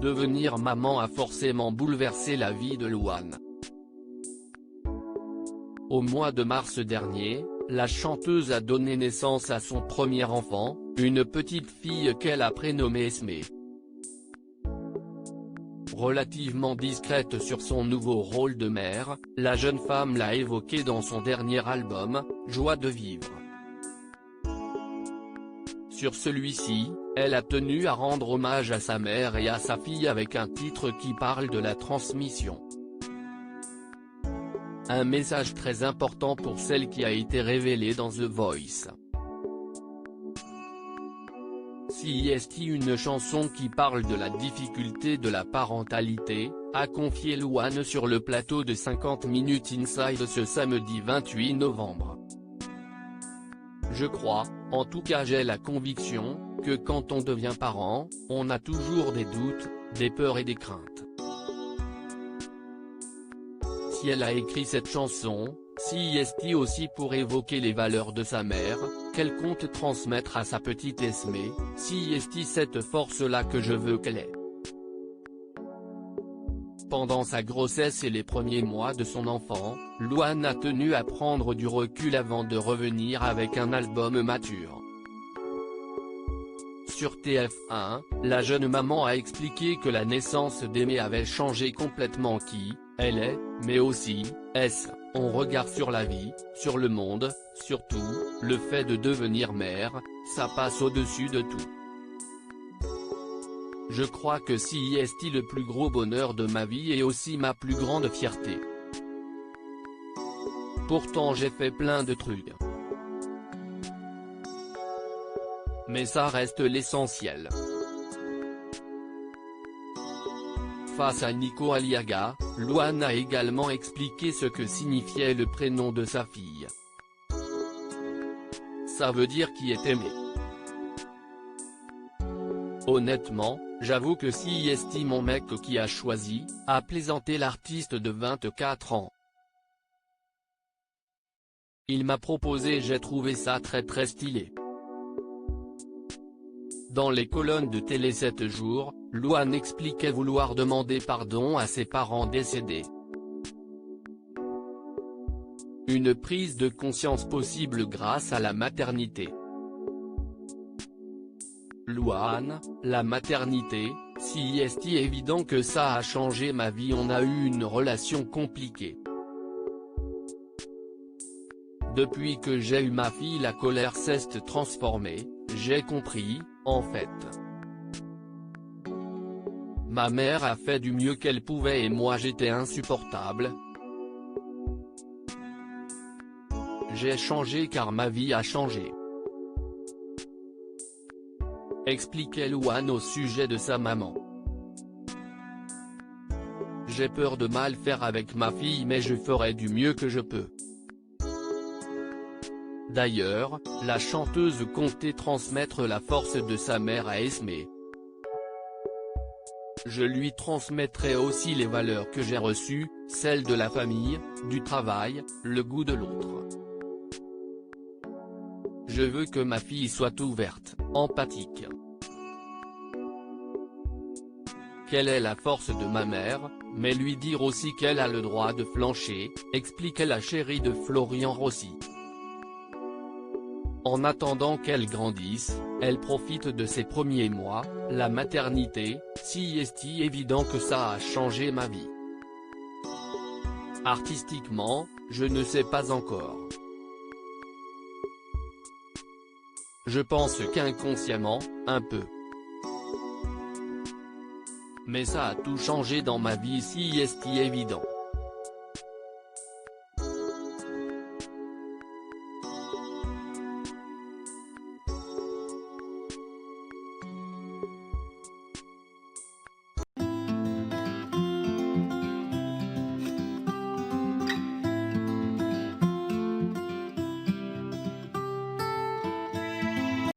Devenir maman a forcément bouleversé la vie de Louane. Au mois de mars dernier, la chanteuse a donné naissance à son premier enfant, une petite fille qu'elle a prénommée Esmé. Relativement discrète sur son nouveau rôle de mère, la jeune femme l'a évoqué dans son dernier album, Joie de vivre. Sur celui-ci, elle a tenu à rendre hommage à sa mère et à sa fille avec un titre qui parle de la transmission. Un message très important pour celle qui a été révélée dans The Voice. CIST, une chanson qui parle de la difficulté de la parentalité, a confié Louane sur le plateau de 50 Minutes Inside ce samedi 28 novembre. Je crois, en tout cas j'ai la conviction, que quand on devient parent, on a toujours des doutes, des peurs et des craintes. Si elle a écrit cette chanson, CIST aussi pour évoquer les valeurs de sa mère, qu'elle compte transmettre à sa petite Esmé, CIST cette force-là que je veux qu'elle ait. Pendant sa grossesse et les premiers mois de son enfant, Louane a tenu à prendre du recul avant de revenir avec un album mature. Sur TF1, la jeune maman a expliqué que la naissance d'Aimé avait changé complètement qui elle est, mais aussi, son regard sur la vie, sur le monde, surtout, le fait de devenir mère, ça passe au-dessus de tout. Je crois que CIST le plus gros bonheur de ma vie et aussi ma plus grande fierté. Pourtant j'ai fait plein de trucs. Mais ça reste l'essentiel. Face à Nico Aliaga, Louane a également expliqué ce que signifiait le prénom de sa fille. Ça veut dire qui est aimé. Honnêtement, j'avoue que CIST mon mec qui a choisi, a plaisanté l'artiste de 24 ans. Il m'a proposé, j'ai trouvé ça très stylé. Dans les colonnes de Télé 7 jours, Louane expliquait vouloir demander pardon à ses parents décédés. Une prise de conscience possible grâce à la maternité. Louane, la maternité, CIST évident que ça a changé ma vie, on a eu une relation compliquée. Depuis que j'ai eu ma fille la colère s'est transformée, j'ai compris, en fait. Ma mère a fait du mieux qu'elle pouvait et moi j'étais insupportable. J'ai changé car ma vie a changé. Expliquait Louane au sujet de sa maman. J'ai peur de mal faire avec ma fille mais je ferai du mieux que je peux. D'ailleurs, la chanteuse comptait transmettre la force de sa mère à Esmé. Je lui transmettrai aussi les valeurs que j'ai reçues, celles de la famille, du travail, le goût de l'autre. Je veux que ma fille soit ouverte, empathique. Qu'elle ait la force de ma mère, mais lui dire aussi qu'elle a le droit de flancher, expliquait la chérie de Florian Rossi. En attendant qu'elle grandisse, elle profite de ses premiers mois, la maternité, CIST évident que ça a changé ma vie. Artistiquement, je ne sais pas encore. Je pense qu'inconsciemment, un peu. Mais ça a tout changé dans ma vie, CIST évident.